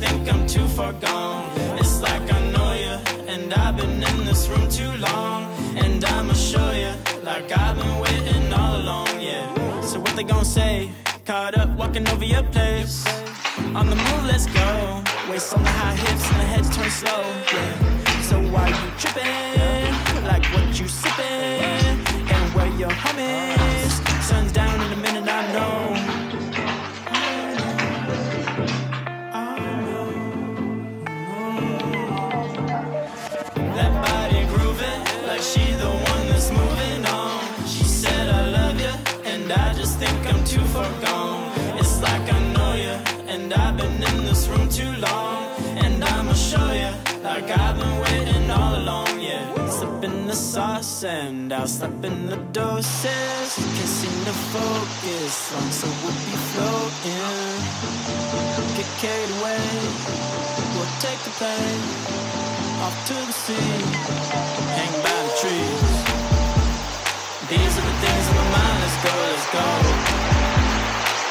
think I'm too far gone. It's like I know you, and I've been in this room too long. And I'ma show you, like I've been waiting all along, yeah. So what they gon' say? Caught up walking over your place. On the move, let's go. Waist on the high hips and the heads turn slow, yeah. So why you tripping? Like what you sipping? And where your home is? Sun's down in a minute, I know. That body grooving, like she the one that's moving on. She said I love you, and I just think I'm too far gone. It's like I know you, and I've been in this room too long. And I'ma show you, like I've been waiting all along, yeah. Slip in the sauce and I'll slap in the doses. Can't seem to focus, long so we'll be floating. Get carried away, we'll take the plane off to the sea, hang by the trees. These are the things in my mind, let's go, let's go.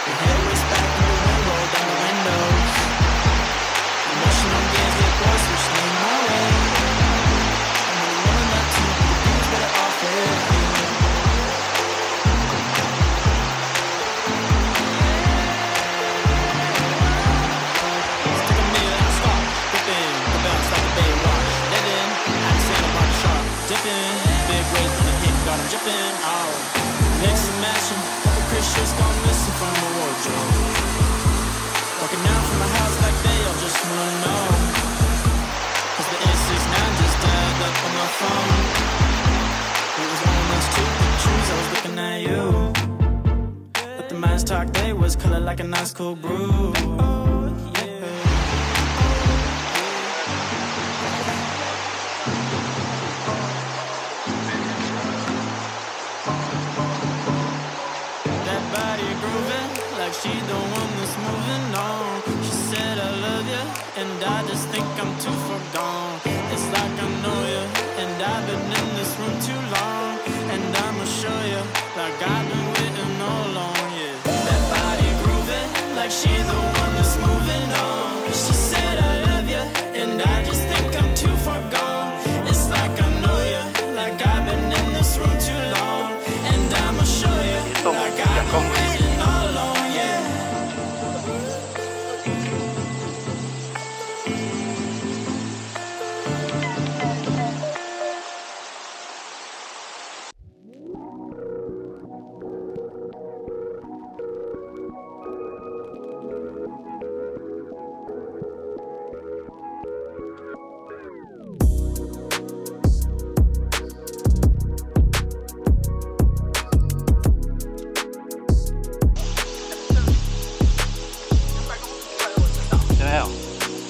Your head whips back in the wind, roll down the windows. Emotional games get bored, switch lane my way. I'm really wanting that too, but the things better off with you. Stick a meal and start whipping, the bounce like a bay wash. Living, accent on the sharp, dipping. Big waves on the hip, got 'em dripping. Oh, mix and matching, couple Christians gone missing from the wardrobe. Walking out from my house like they all just wanna know. Cause the N69 just dialed up on my phone. It was one of those stupid trees, I was looking at you. Let the minds talk, they was colored like a nice cool brew. That body grooving, like she the one that's moving on. She said I love you, and I just think I'm too far gone. It's like I know you, and I've been in this room too long. And I'ma show you, like I've been waiting all along, yeah. That body grooving, like she the one that's moving on. She said I love you, and I just think I'm too far gone. It's like I know you, like I've been in this room too long. And I'ma show you, like I've been waiting all along, yeah.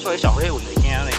所以小黑有会惊呢。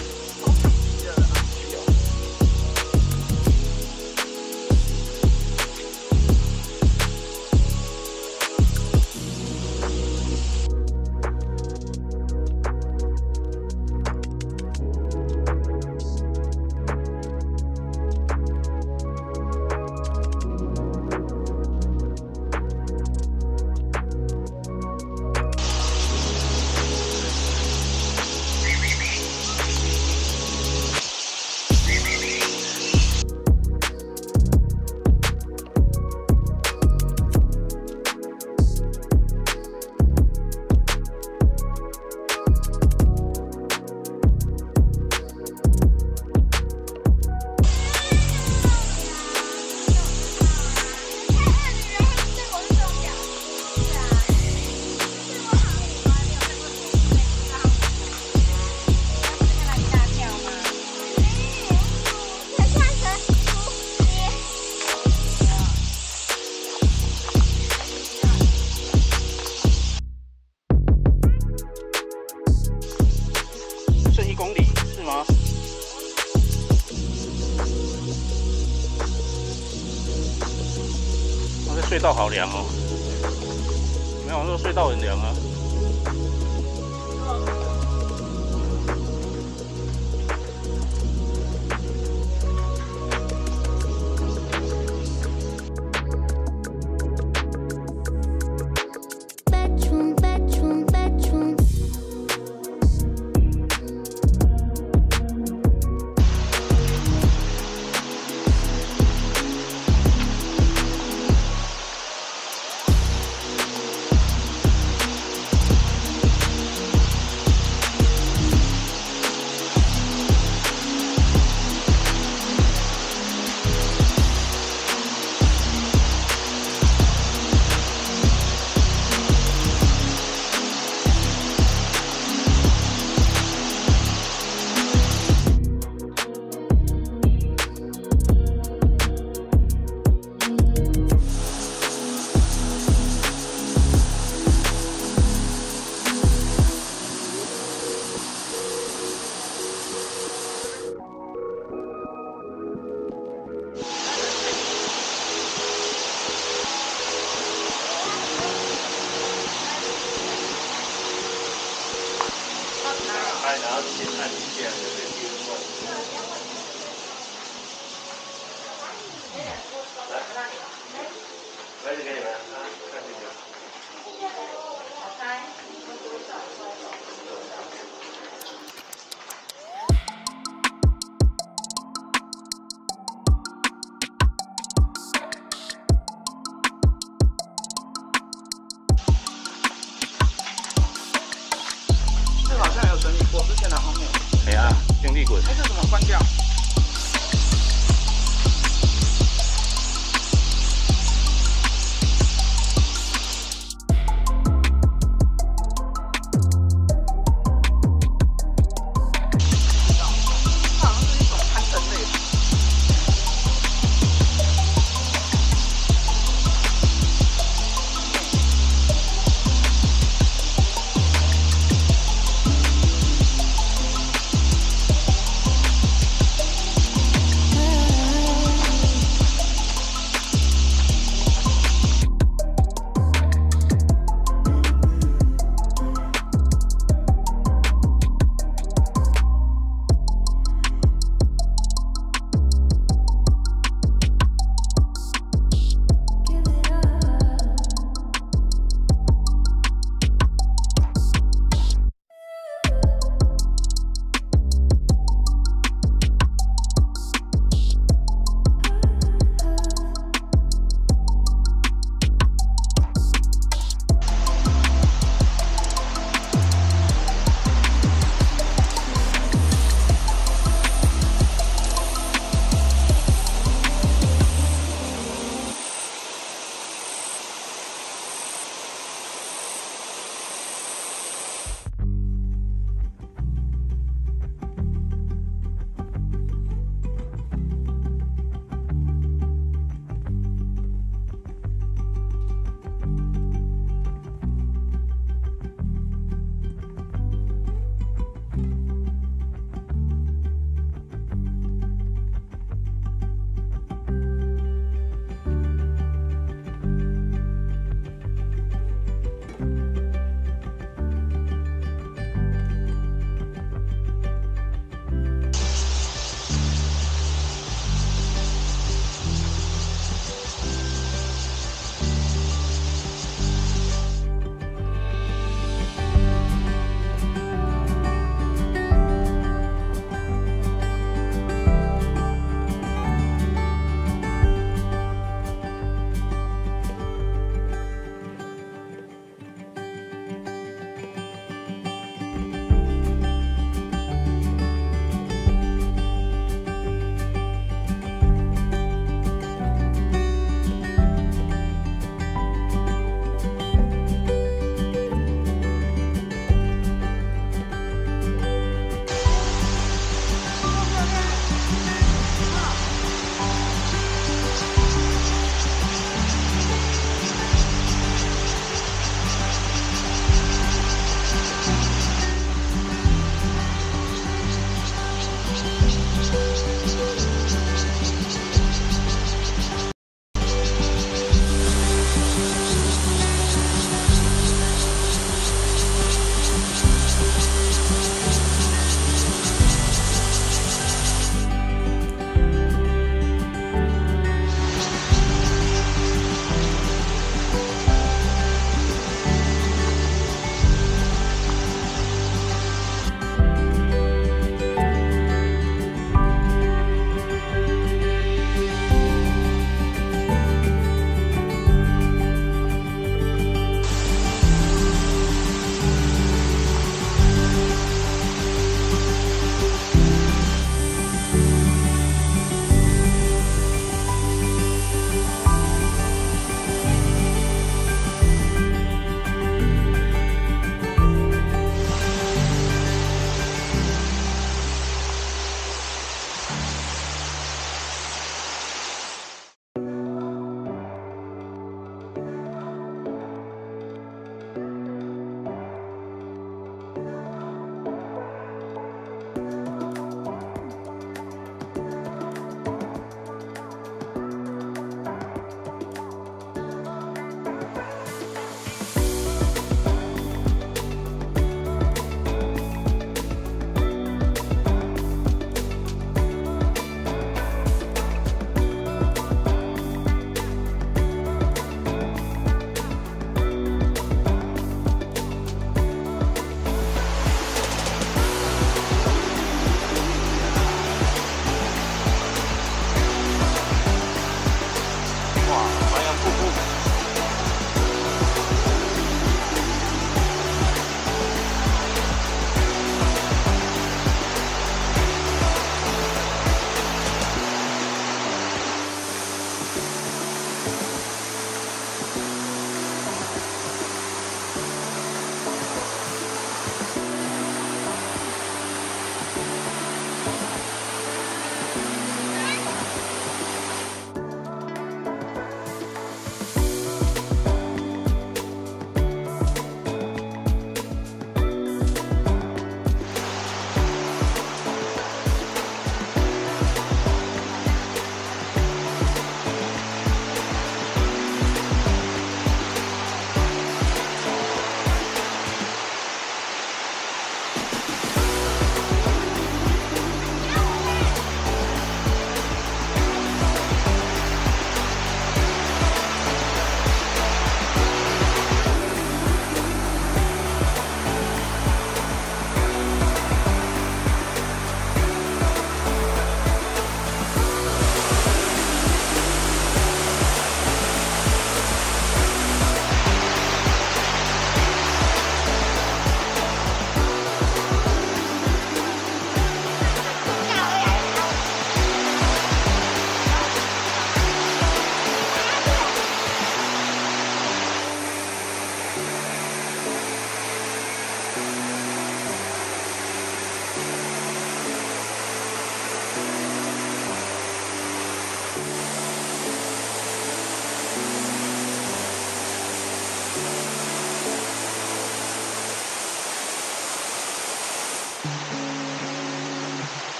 隧道好凉哦，没有，这个隧道很凉啊。开，然后先按一下就可以变换。来，这给你们看这个。好开。这好像有整理过，之前的好像没有。哎呀，兄弟滚！哎，这怎么关掉？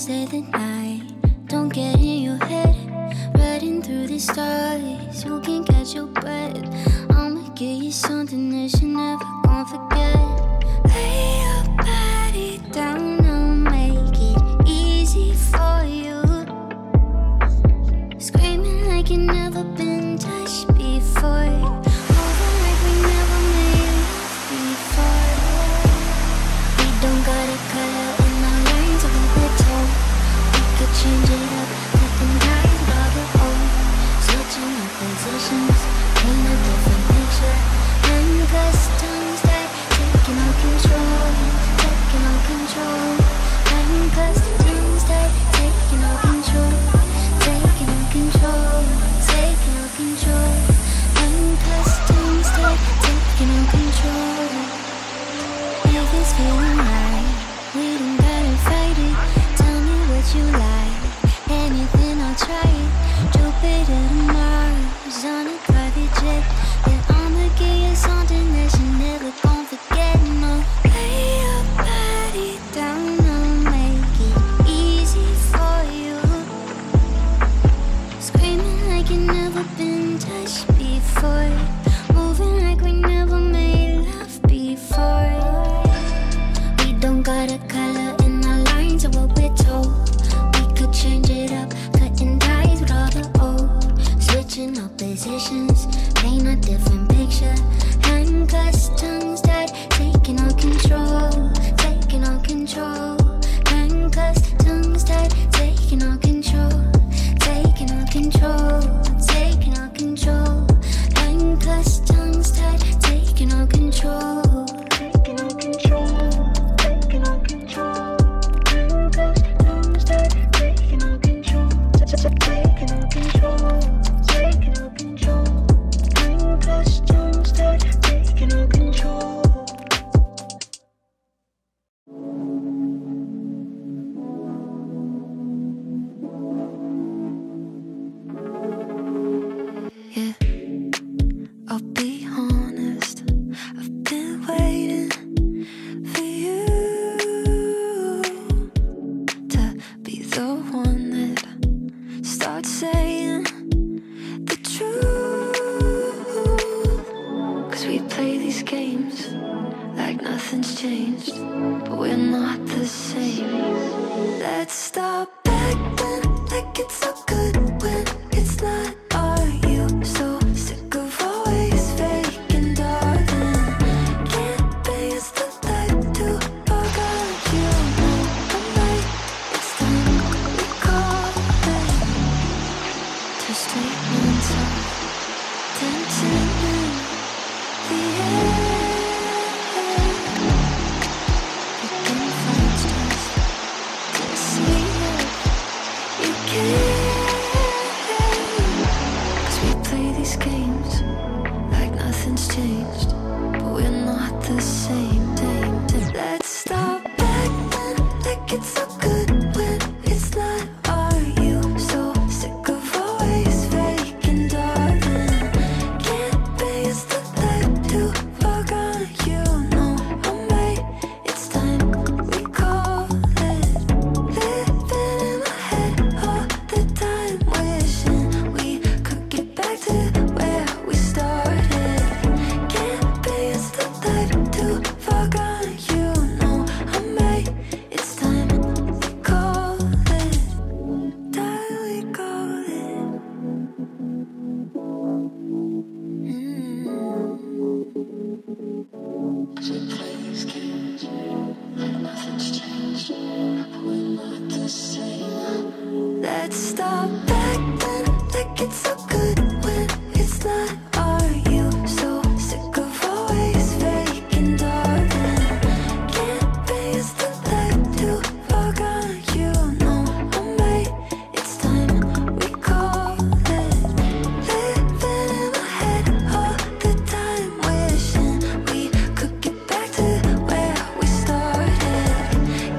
say that I don't get in your head. Riding through the stars, you can catch your breath. I'ma give you something that you never gonna forget. Lay your body down, I'll make it easy for you. Screaming like you've never been touched before. Moving like we never made love before. We don't got a color in our lines of what we're told. We could change it up, cutting ties with all the old. Switching up positions, paint a different picture. Handcuffs, tongues that taking all control, taking all control. Handcuffs, tongues that taking all control, taking all control, taking all control. Handcuffs, tongues that taking all control. If it's feeling right, we don't gotta fight it. Tell me what you like, anything I'll try it. Jupiter to Mars on a private jet. Yeah, I'ma give you something that you never gon' forget. No, lay your body down, I'll make it easy for you. Screaming like you've never been touched before. Moving like we never made love before. We don't got a color in our lines of what we're told. We could change it up, cutting ties with all the old. Switching up positions, paint a different picture. Handcuffs, tongues that taking all control, taking all control. Handcuffs, tongues that taking all control, taking all control, taking all control. Handcuffs, tongues that taking all control, taking all control, taking all control. Handcuffs, tongues that taking all control, taking all control, taking all control. Handcuffs, tongues that taking all control. Yeah, I'll be honest, I've been waiting for you to be the one that starts saying the truth. 'Cause we play these games like nothing's changed, but we're not the same. Let's stop acting like it's so good when it's not. Are you so sick of always faking, darling? Can't be as the light to forget you. I'm right, it's time we call it. Two statements of tension in the air. You can find stars to see it. You can. 'Cause we play these games like nothing's changed, but we're not the same. Let's stop acting like it's so good when it's not. Are you so sick of always faking, darling? Can't be as the light to forget you. No, I'm right, it's time we call it. Living in my head all the time, wishing we could get back to where we started. Can't be as the light to forget you. No, I'm right, it's time we call it. Time we call it. We play these games like nothing's changed, but we're not the same. Let's stop acting like it's so good when it's not. Are you so sick of always faking, darling? Can't be as the light to forget you. No, I'm right, it's time we call it. Living in my head all the time, wishing we could get back to where we started.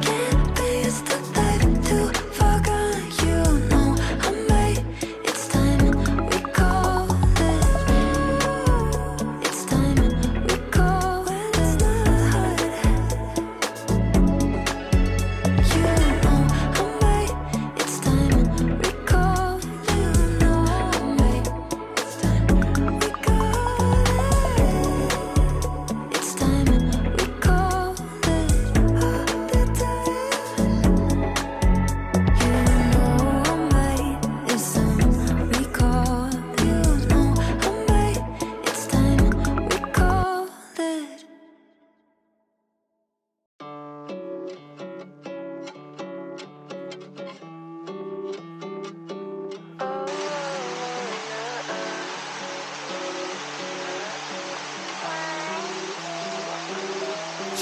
Can't be as the light to forget you. No, I'm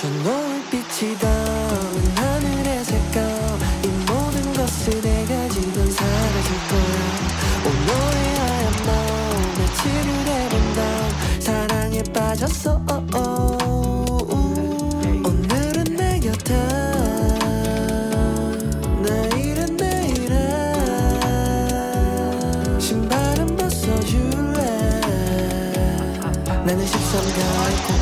저 노을빛이 담은 하늘의 색감 이 모든 것을 내가 지면 사라질 거야 오늘의 하얀 마음 며칠을 해본다 사랑에 빠졌어 오늘은 내 곁에 내일은 내일에 신발은 벗어줄래 나는 13가의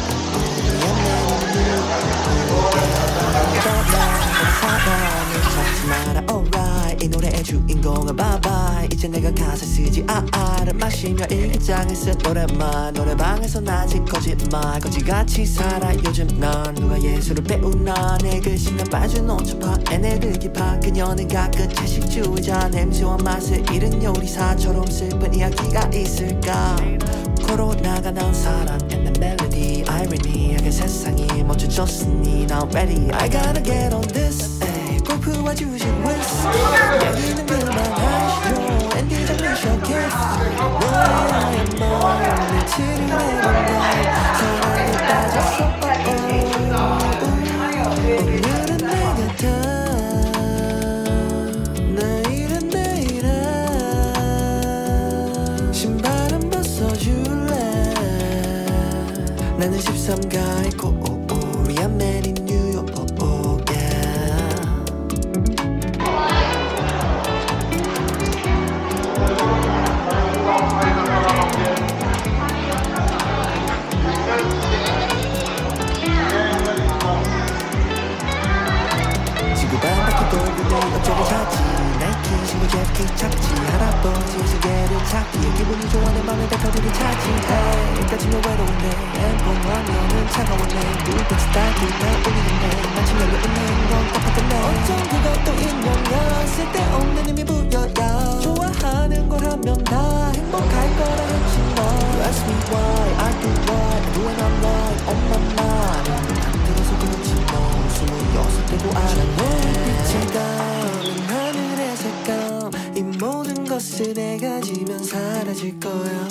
찾지 마라 alright 이 노래의 주인공은 bye bye 이제 내가 가사 쓰지 알을 마시며 일기장에 쓴 노래만 노래방에서 아직 거짓말 거지같이 살아 요즘 난 누가 예술을 배우나 내 글씨는 빠진 온천파 에네르기파 그녀는 가끔 채식주의자 냄새와 맛을 잃은 요리사처럼 슬픈 이야기가 있을까 코로나가 난 사랑 and the melody irony하게 세상이 멈춰졌으니 now ready I gotta get on this 골프와 주식 위스 얘기는 그만하시죠 엔딩 장르 kiss 너의 하얀 마음 며칠을 해본다 사랑에 빠졌어 오늘은 내 곁에 내일은 내일에 신발은 벗어줄래 나는 13가의 코리안 맨 인 뉴욕 어쩌고 찾지 나이키 신고 재킷 찾지 할아버지 시계를 찾기에 기분이 좋아 내 맘에 백화들이 찾지 까지면 외로운데 엠폰 화면은 차가웠네 불빛이 따뜻해 울리겠네 마침 열려있는 건 똑같았네 어쩜 그것도 인연이야 쓸데없는 의미 부여야 좋아하는 걸 하면 다 행복할 거라 했지 너 You ask me why I do right I do it I'm right on my mind 안 들어서 그렇지 뭐 26대고 알았네 빛을 담은 하늘의 색감 이 모든 것을 내가 지면 사라질 거야